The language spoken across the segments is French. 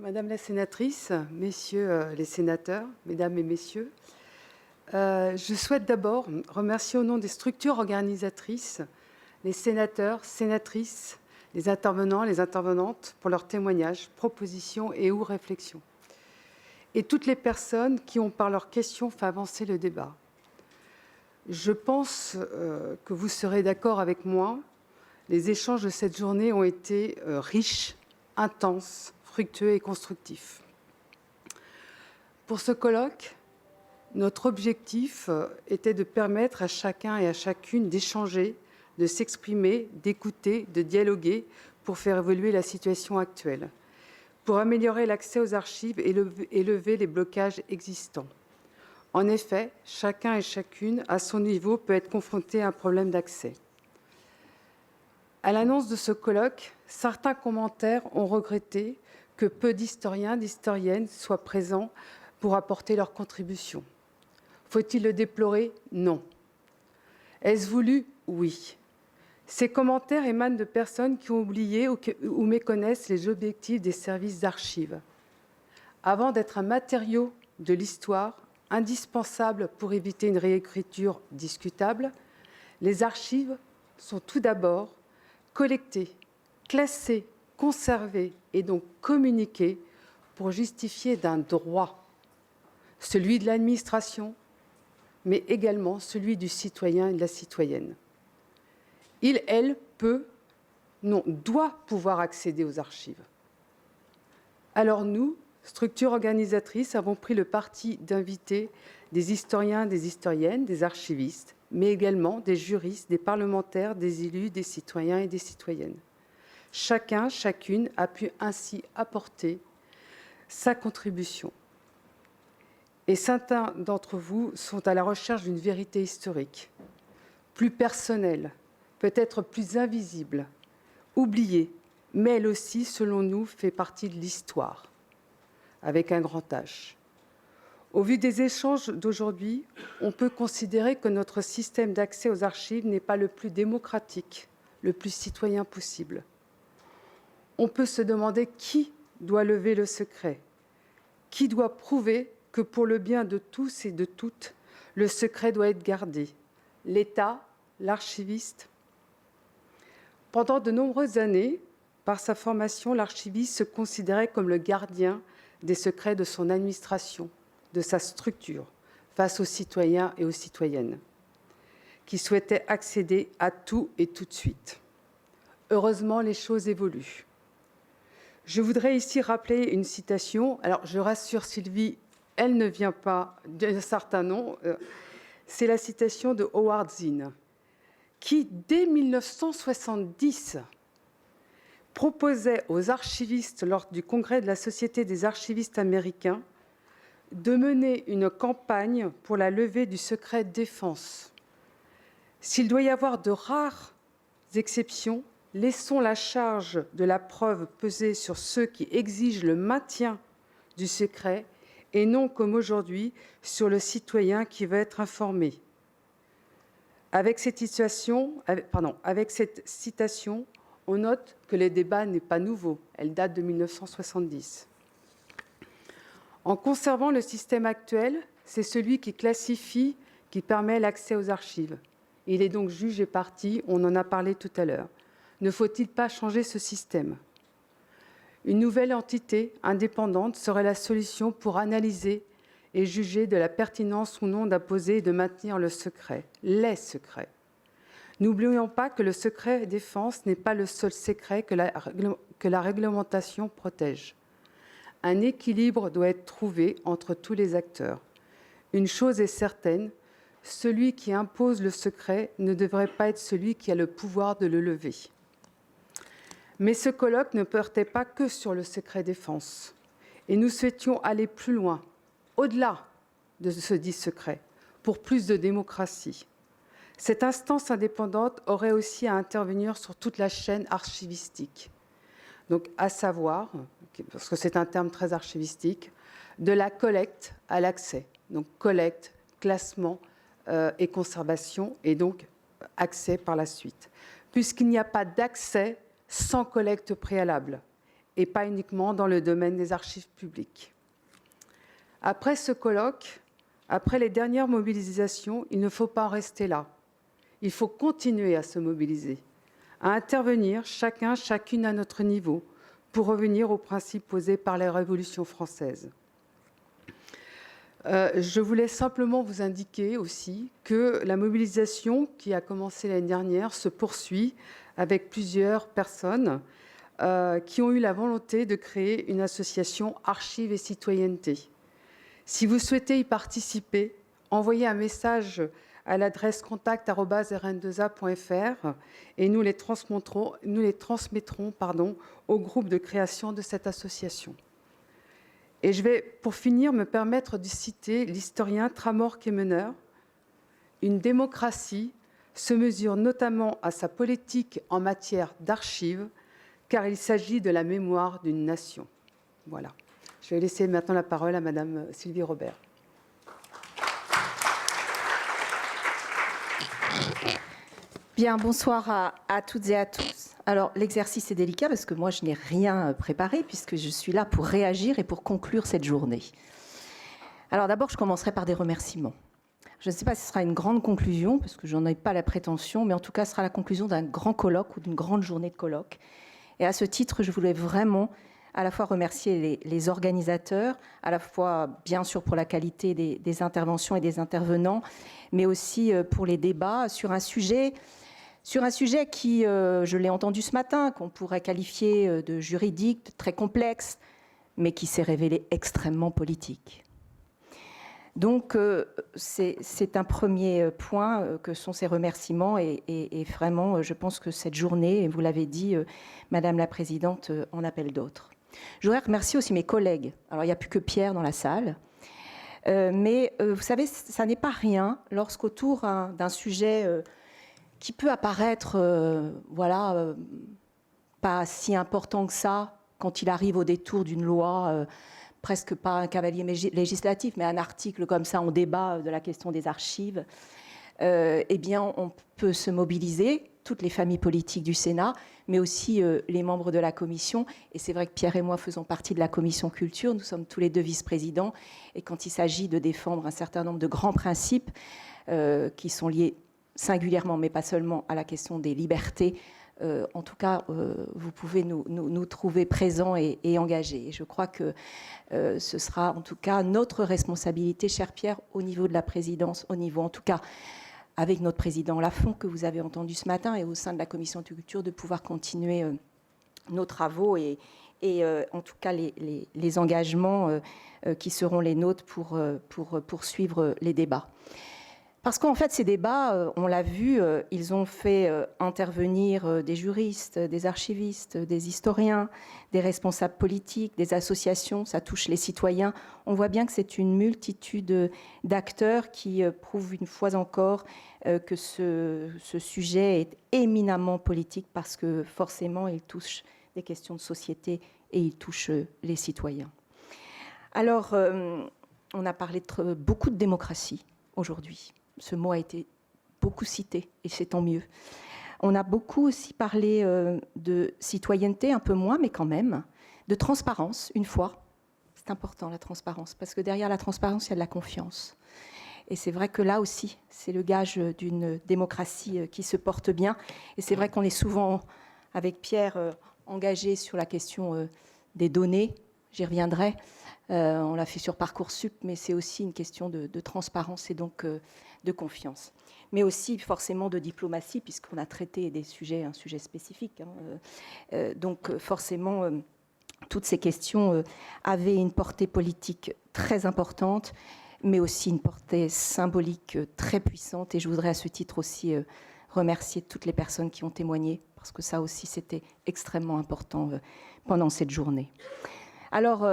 Madame la sénatrice, messieurs les sénateurs, mesdames et messieurs, je souhaite d'abord remercier au nom des structures organisatrices les sénateurs, sénatrices, les intervenants, les intervenantes pour leurs témoignages, propositions et ou réflexions. Et toutes les personnes qui ont, par leurs questions, fait avancer le débat. Je pense que vous serez d'accord avec moi, les échanges de cette journée ont été riches, intenses, fructueux et constructifs. Pour ce colloque, notre objectif était de permettre à chacun et à chacune d'échanger, de s'exprimer, d'écouter, de dialoguer pour faire évoluer la situation actuelle, pour améliorer l'accès aux archives et lever les blocages existants. En effet, chacun et chacune, à son niveau, peut être confronté à un problème d'accès. À l'annonce de ce colloque, certains commentaires ont regretté que peu d'historiens, d'historiennes soient présents pour apporter leur contribution. Faut-il le déplorer? Non. Est-ce voulu? Oui. Ces commentaires émanent de personnes qui ont oublié ou méconnaissent les objectifs des services d'archives. Avant d'être un matériau de l'histoire, indispensable pour éviter une réécriture discutable, les archives sont tout d'abord collectées, classées, conservées et donc communiquées pour justifier d'un droit, celui de l'administration, mais également celui du citoyen et de la citoyenne. Il, elle, peut, non, doit pouvoir accéder aux archives. Alors nous, structures organisatrices, avons pris le parti d'inviter des historiens, des historiennes, des archivistes, mais également des juristes, des parlementaires, des élus, des citoyens et des citoyennes. Chacun, chacune a pu ainsi apporter sa contribution. Et certains d'entre vous sont à la recherche d'une vérité historique, plus personnelle, peut-être plus invisible, oubliée, mais elle aussi, selon nous, fait partie de l'histoire, avec un grand H. Au vu des échanges d'aujourd'hui, on peut considérer que notre système d'accès aux archives n'est pas le plus démocratique, le plus citoyen possible. On peut se demander qui doit lever le secret, qui doit prouver que pour le bien de tous et de toutes, le secret doit être gardé. L'État, l'archiviste. Pendant de nombreuses années, par sa formation, l'archiviste se considérait comme le gardien des secrets de son administration, de sa structure, face aux citoyens et aux citoyennes, qui souhaitaient accéder à tout et tout de suite. Heureusement, les choses évoluent. Je voudrais ici rappeler une citation. Alors, je rassure Sylvie, elle ne vient pas d'un certain nom. C'est la citation de Howard Zinn, qui, dès 1970, proposait aux archivistes, lors du congrès de la Société des archivistes américains, de mener une campagne pour la levée du secret défense. S'il doit y avoir de rares exceptions, laissons la charge de la preuve peser sur ceux qui exigent le maintien du secret et non, comme aujourd'hui, sur le citoyen qui veut être informé. Avec cette citation, on note que le débat n'est pas nouveau. Elle date de 1970. En conservant le système actuel, c'est celui qui classifie qui permet l'accès aux archives. Il est donc juge et partie, on en a parlé tout à l'heure. Ne faut-il pas changer ce système? Une nouvelle entité indépendante serait la solution pour analyser et juger de la pertinence ou non d'imposer et de maintenir le secret, les secrets. N'oublions pas que le secret défense n'est pas le seul secret que la réglementation protège. Un équilibre doit être trouvé entre tous les acteurs. Une chose est certaine, celui qui impose le secret ne devrait pas être celui qui a le pouvoir de le lever. Mais ce colloque ne portait pas que sur le secret défense. Et nous souhaitions aller plus loin, au-delà de ce dit secret, pour plus de démocratie. Cette instance indépendante aurait aussi à intervenir sur toute la chaîne archivistique. Donc, à savoir, parce que c'est un terme très archivistique, de la collecte à l'accès. Donc, collecte, classement et conservation, et donc accès par la suite. Puisqu'il n'y a pas d'accès sans collecte préalable. et pas uniquement dans le domaine des archives publiques. Après ce colloque, après les dernières mobilisations, il ne faut pas en rester là. Il faut continuer à se mobiliser, à intervenir chacune à notre niveau, pour revenir aux principes posés par la Révolution française. Je voulais simplement vous indiquer aussi que la mobilisation qui a commencé l'année dernière se poursuit avec plusieurs personnes qui ont eu la volonté de créer une association Archives et Citoyenneté. Si vous souhaitez y participer, envoyez un message à l'adresse contact@rn2a.fr et nous les transmettrons au groupe de création de cette association. Et je vais, pour finir, me permettre de citer l'historien Tramor Kemener. Une démocratie se mesure notamment à sa politique en matière d'archives, car il s'agit de la mémoire d'une nation. Voilà. Je vais laisser maintenant la parole à Madame Sylvie Robert. Bien, bonsoir à toutes et à tous. Alors, l'exercice est délicat parce que moi, je n'ai rien préparé puisque je suis là pour réagir et pour conclure cette journée. Alors d'abord, je commencerai par des remerciements. Je ne sais pas si ce sera une grande conclusion parce que je n'en ai pas la prétention, mais en tout cas, ce sera la conclusion d'un grand colloque ou d'une grande journée de colloque. Et à ce titre, je voulais vraiment à la fois remercier les organisateurs, à la fois bien sûr pour la qualité des interventions et des intervenants, mais aussi pour les débats sur un sujet qui, je l'ai entendu ce matin, qu'on pourrait qualifier de juridique, de très complexe, mais qui s'est révélé extrêmement politique. Donc, c'est un premier point que sont ces remerciements et vraiment, je pense que cette journée, et vous l'avez dit, Madame la Présidente, en appelle d'autres. Je voudrais remercier aussi mes collègues. Alors, il n'y a plus que Pierre dans la salle. Mais vous savez, ça n'est pas rien lorsqu'autour d'un sujet qui peut apparaître pas si important que ça quand il arrive au détour d'une loi, presque pas un cavalier législatif, mais un article comme ça, on débat de la question des archives, eh bien, on peut se mobiliser, toutes les familles politiques du Sénat, mais aussi les membres de la commission. Et c'est vrai que Pierre et moi faisons partie de la commission culture, nous sommes tous les deux vice-présidents, et quand il s'agit de défendre un certain nombre de grands principes qui sont liés singulièrement, mais pas seulement, à la question des libertés, en tout cas, vous pouvez nous trouver présents et engagés. Et je crois que ce sera en tout cas notre responsabilité, cher Pierre, au niveau de la présidence, au niveau en tout cas avec notre président Lafont, que vous avez entendu ce matin, et au sein de la commission de culture, de pouvoir continuer nos travaux et en tout cas les engagements qui seront les nôtres pour poursuivre les débats. Parce qu'en fait, ces débats, on l'a vu, ils ont fait intervenir des juristes, des archivistes, des historiens, des responsables politiques, des associations, ça touche les citoyens. On voit bien que c'est une multitude d'acteurs qui prouvent une fois encore que ce sujet est éminemment politique parce que forcément, il touche des questions de société et il touche les citoyens. Alors, on a parlé de beaucoup de démocratie aujourd'hui. Ce mot a été beaucoup cité, et c'est tant mieux. On a beaucoup aussi parlé de citoyenneté, un peu moins, mais quand même, de transparence, une fois. C'est important, la transparence, parce que derrière la transparence, il y a de la confiance. Et c'est vrai que là aussi, c'est le gage d'une démocratie qui se porte bien. Et c'est vrai qu'on est souvent, avec Pierre, engagé sur la question des données. J'y reviendrai. On l'a fait sur Parcoursup, mais c'est aussi une question de transparence et donc de confiance. Mais aussi forcément de diplomatie, puisqu'on a traité un sujet spécifique. Donc forcément, toutes ces questions avaient une portée politique très importante, mais aussi une portée symbolique très puissante. Et je voudrais à ce titre aussi remercier toutes les personnes qui ont témoigné, parce que ça aussi, c'était extrêmement important pendant cette journée. Alors,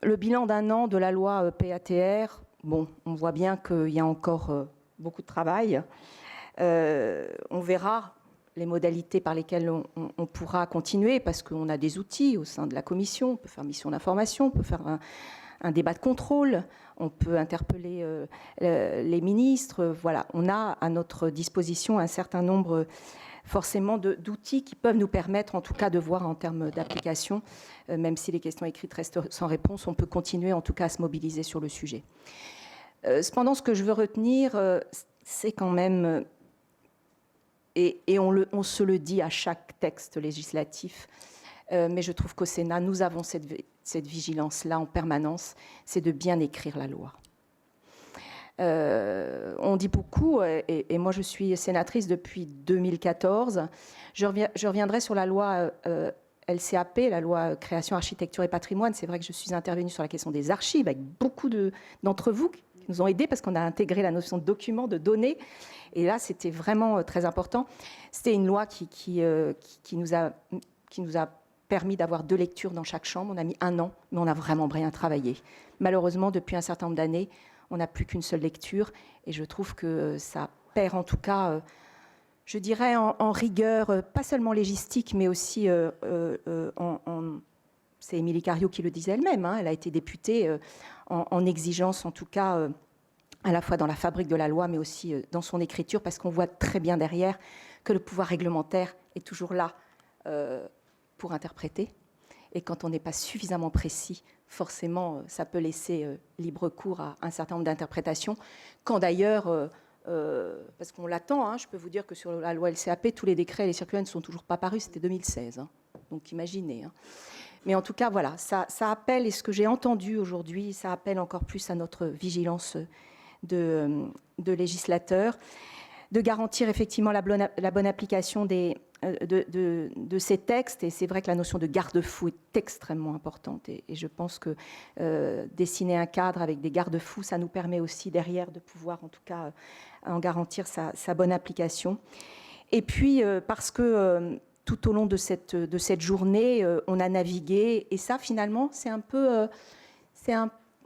le bilan d'un an de la loi PATR, bon, on voit bien qu'il y a encore beaucoup de travail. On verra les modalités par lesquelles on pourra continuer, parce qu'on a des outils au sein de la commission. On peut faire mission d'information, on peut faire un débat de contrôle, on peut interpeller les ministres. Voilà, on a à notre disposition un certain nombre forcément d'outils qui peuvent nous permettre en tout cas de voir en termes d'application, même si les questions écrites restent sans réponse, on peut continuer en tout cas à se mobiliser sur le sujet. Cependant, ce que je veux retenir, c'est quand même, et on se le dit à chaque texte législatif, mais je trouve qu'au Sénat, nous avons cette vigilance-là en permanence, c'est de bien écrire la loi. On dit beaucoup, et moi je suis sénatrice depuis 2014, je reviendrai sur la loi LCAP, la loi Création, Architecture et Patrimoine. C'est vrai que je suis intervenue sur la question des archives avec beaucoup d'entre vous qui nous ont aidés parce qu'on a intégré la notion de document, de données, et là c'était vraiment très important. C'était une loi qui nous a permis d'avoir 2 lectures dans chaque chambre. On a mis 1 an, mais on a vraiment bien travaillé. Malheureusement, depuis un certain nombre d'années, on n'a plus qu'une seule lecture, et je trouve que ça perd en tout cas, je dirais, en rigueur, pas seulement légistique, mais aussi, c'est Émilie Cariou qui le disait elle-même, hein, elle a été députée en exigence, en tout cas, à la fois dans la fabrique de la loi, mais aussi dans son écriture, parce qu'on voit très bien derrière que le pouvoir réglementaire est toujours là pour interpréter. Et quand on n'est pas suffisamment précis, forcément, ça peut laisser libre cours à un certain nombre d'interprétations. Quand d'ailleurs, parce qu'on l'attend, hein, je peux vous dire que sur la loi LCAP, tous les décrets et les circulaires ne sont toujours pas parus, c'était 2016. Hein, donc imaginez. Hein. Mais en tout cas, voilà, ça appelle, et ce que j'ai entendu aujourd'hui, ça appelle encore plus à notre vigilance de législateurs, de garantir effectivement la bonne application de ces textes. Et c'est vrai que la notion de garde-fou est extrêmement importante. Et je pense que dessiner un cadre avec des garde-fous, ça nous permet aussi derrière de pouvoir, en tout cas, en garantir sa bonne application. Et puis, parce que tout au long de cette journée, on a navigué. Et ça, finalement, c'est un peu...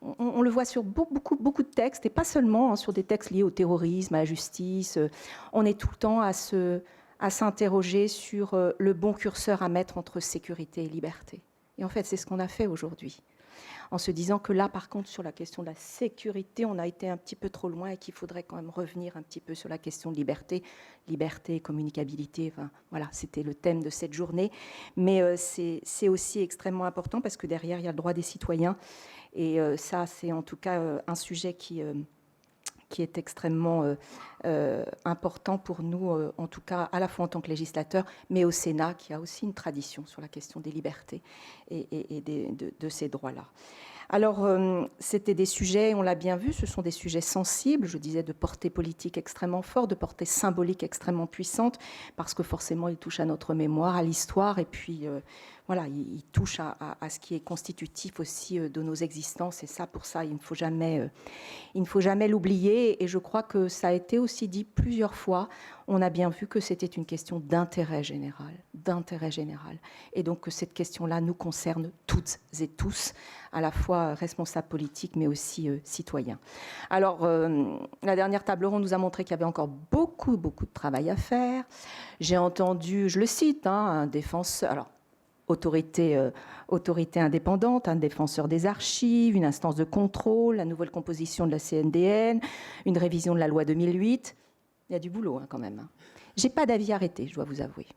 on le voit sur beaucoup de textes, et pas seulement hein, sur des textes liés au terrorisme, à la justice. On est tout le temps à s'interroger sur le bon curseur à mettre entre sécurité et liberté. Et en fait, c'est ce qu'on a fait aujourd'hui, en se disant que là, par contre, sur la question de la sécurité, on a été un petit peu trop loin et qu'il faudrait quand même revenir un petit peu sur la question de liberté. Liberté, communicabilité, enfin, voilà, c'était le thème de cette journée. Mais c'est aussi extrêmement important parce que derrière, il y a le droit des citoyens. Et ça, c'est en tout cas un sujet qui est extrêmement important pour nous, en tout cas à la fois en tant que législateur, mais au Sénat, qui a aussi une tradition sur la question des libertés et de ces droits-là. Alors, c'était des sujets, on l'a bien vu, ce sont des sujets sensibles, je disais, de portée politique extrêmement forte, de portée symbolique extrêmement puissante, parce que forcément, ils touchent à notre mémoire, à l'histoire, et puis, voilà, ils touchent à ce qui est constitutif aussi de nos existences, et ça, pour ça, il ne faut jamais l'oublier, et je crois que ça a été aussi dit plusieurs fois. On a bien vu que c'était une question d'intérêt général, et donc que cette question-là nous concerne toutes et tous, à la fois responsables politiques, mais aussi citoyens. Alors, la dernière table ronde nous a montré qu'il y avait encore beaucoup de travail à faire. J'ai entendu, je le cite, hein, un défenseur, alors, autorité indépendante, un défenseur des archives, une instance de contrôle, la nouvelle composition de la CNDN, une révision de la loi 2008. Il y a du boulot hein, quand même. Hein. Je n'ai pas d'avis arrêté, je dois vous avouer.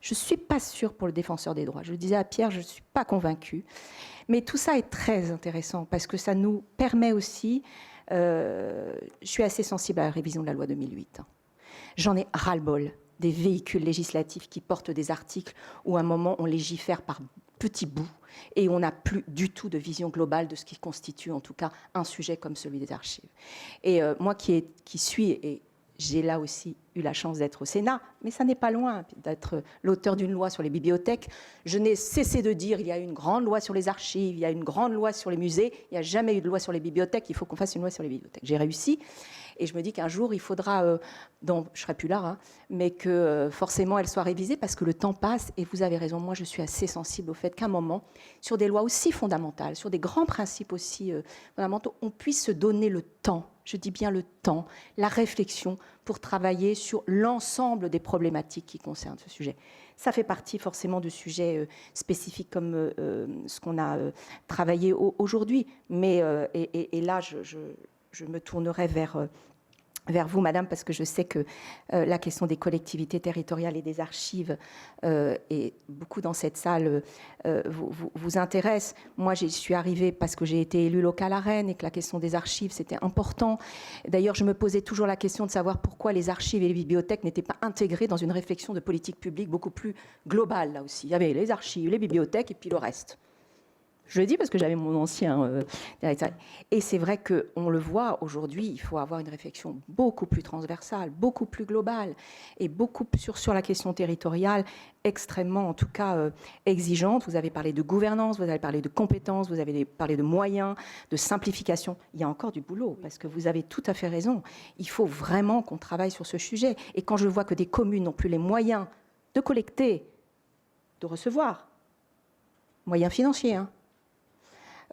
Je ne suis pas sûre pour le défenseur des droits. Je le disais à Pierre, je ne suis pas convaincue. Mais tout ça est très intéressant parce que ça nous permet aussi... je suis assez sensible à la révision de la loi 2008. J'en ai ras-le-bol des véhicules législatifs qui portent des articles où à un moment on légifère par petits bouts et on n'a plus du tout de vision globale de ce qui constitue en tout cas un sujet comme celui des archives. Et moi qui suis... et j'ai là aussi eu la chance d'être au Sénat, mais ça n'est pas loin d'être l'auteur d'une loi sur les bibliothèques. Je n'ai cessé de dire il y a une grande loi sur les archives, il y a une grande loi sur les musées, il n'y a jamais eu de loi sur les bibliothèques, il faut qu'on fasse une loi sur les bibliothèques. J'ai réussi, et je me dis qu'un jour, il faudra, je ne serai plus là, hein, mais que forcément elle soit révisée parce que le temps passe, et vous avez raison, moi je suis assez sensible au fait qu'à un moment, sur des lois aussi fondamentales, sur des grands principes aussi fondamentaux, on puisse se donner le temps, je dis bien le temps, la réflexion pour travailler sur l'ensemble des problématiques qui concernent ce sujet. Ça fait partie forcément de sujets spécifiques comme ce qu'on a travaillé aujourd'hui. Mais, et là, je me tournerai vers vers vous, Madame, parce que je sais que la question des collectivités territoriales et des archives, et beaucoup dans cette salle, vous intéresse. Moi, j'y suis arrivée parce que j'ai été élue locale à Rennes et que la question des archives, c'était important. D'ailleurs, je me posais toujours la question de savoir pourquoi les archives et les bibliothèques n'étaient pas intégrées dans une réflexion de politique publique beaucoup plus globale, là aussi. Il y avait les archives, les bibliothèques et puis le reste. Je le dis parce que j'avais mon ancien directeur. Et c'est vrai qu'on le voit aujourd'hui, il faut avoir une réflexion beaucoup plus transversale, beaucoup plus globale, et beaucoup sur la question territoriale, extrêmement, en tout cas, exigeante. Vous avez parlé de gouvernance, vous avez parlé de compétences, vous avez parlé de moyens, de simplification. Il y a encore du boulot, parce que vous avez tout à fait raison. Il faut vraiment qu'on travaille sur ce sujet. Et quand je vois que des communes n'ont plus les moyens de collecter, de recevoir, moyens financiers, hein,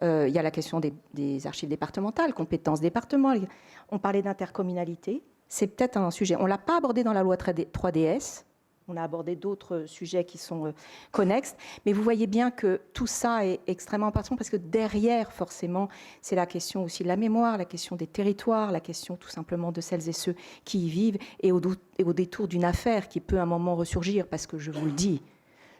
il y a la question des archives départementales, compétences départementales. On parlait d'intercommunalité. C'est peut-être un sujet. On ne l'a pas abordé dans la loi 3DS. On a abordé d'autres sujets qui sont connexes. Mais vous voyez bien que tout ça est extrêmement important parce que derrière, forcément, c'est la question aussi de la mémoire, la question des territoires, la question tout simplement de celles et ceux qui y vivent et au détour d'une affaire qui peut à un moment ressurgir. Parce que je vous le dis,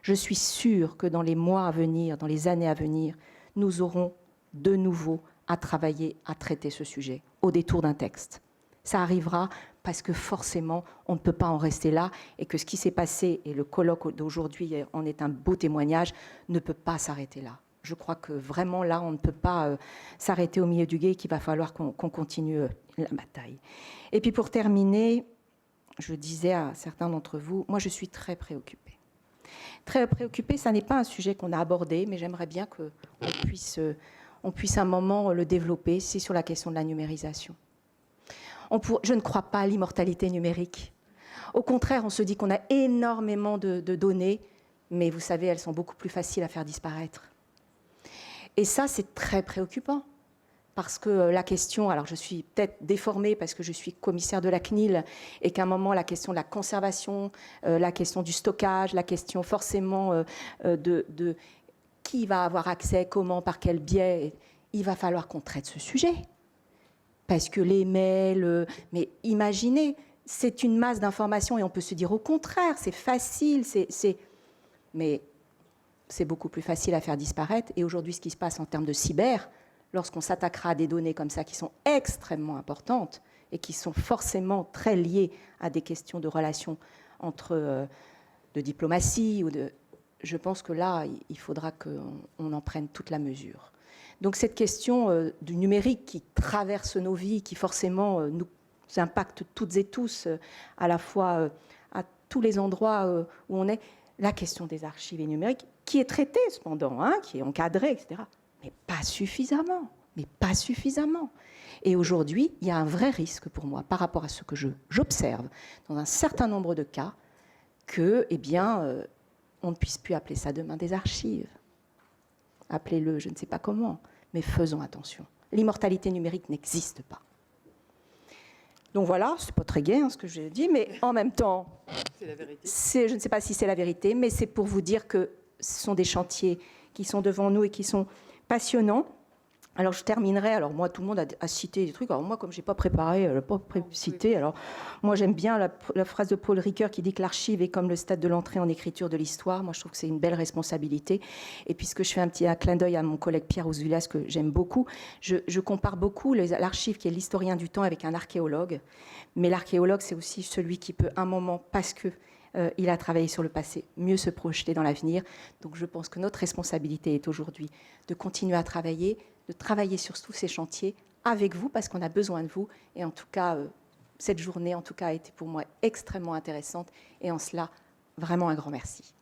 je suis sûre que dans les mois à venir, dans les années à venir, nous aurons de nouveau à travailler, à traiter ce sujet, au détour d'un texte. Ça arrivera parce que forcément, on ne peut pas en rester là et que ce qui s'est passé, et le colloque d'aujourd'hui en est un beau témoignage, ne peut pas s'arrêter là. Je crois que vraiment là, on ne peut pas s'arrêter au milieu du gué, qu'il va falloir qu'on continue la bataille. Et puis pour terminer, je disais à certains d'entre vous, moi je suis très préoccupée. Très préoccupée, ça n'est pas un sujet qu'on a abordé, mais j'aimerais bien qu'on puisse un moment le développer, c'est sur la question de la numérisation. Je ne crois pas à l'immortalité numérique. Au contraire, on se dit qu'on a énormément de données, mais vous savez, elles sont beaucoup plus faciles à faire disparaître. Et ça, c'est très préoccupant. Parce que la question, alors je suis peut-être déformée parce que je suis commissaire de la CNIL et qu'à un moment, la question de la conservation, la question du stockage, la question forcément de qui va avoir accès, comment, par quel biais, il va falloir qu'on traite ce sujet. Parce que les mails, mais imaginez, c'est une masse d'informations et on peut se dire au contraire, c'est facile, mais c'est beaucoup plus facile à faire disparaître. Et aujourd'hui, ce qui se passe en termes de cyber, lorsqu'on s'attaquera à des données comme ça qui sont extrêmement importantes et qui sont forcément très liées à des questions de relations entre de diplomatie je pense que là, il faudra qu'on en prenne toute la mesure. Donc cette question du numérique qui traverse nos vies, qui forcément nous impacte toutes et tous, à la fois à tous les endroits où on est, la question des archives et numériques, qui est traitée cependant, hein, qui est encadrée, etc., mais pas suffisamment, Et aujourd'hui, il y a un vrai risque pour moi, par rapport à ce que j'observe dans un certain nombre de cas, que, on ne puisse plus appeler ça demain des archives. Appelez-le, je ne sais pas comment, mais faisons attention. L'immortalité numérique n'existe pas. Donc voilà, c'est pas très gai ce que je dis, mais en même temps, c'est la vérité. Je ne sais pas si c'est la vérité, mais c'est pour vous dire que ce sont des chantiers qui sont devant nous et qui sont passionnant. Alors je terminerai, alors moi tout le monde a cité des trucs, alors moi comme je n'ai pas préparé, cité, alors moi j'aime bien la phrase de Paul Ricoeur qui dit que l'archive est comme le stade de l'entrée en écriture de l'histoire. Moi je trouve que c'est une belle responsabilité. Et puisque je fais un clin d'œil à mon collègue Pierre Ouzoulias que j'aime beaucoup, je compare beaucoup l'archive qui est l'historien du temps avec un archéologue. Mais l'archéologue c'est aussi celui qui peut un moment, parce que il a travaillé sur le passé, mieux se projeter dans l'avenir. Donc je pense que notre responsabilité est aujourd'hui de continuer à travailler, de travailler sur tous ces chantiers avec vous, parce qu'on a besoin de vous. Et en tout cas, cette journée en tout cas, a été pour moi extrêmement intéressante. Et en cela, vraiment un grand merci.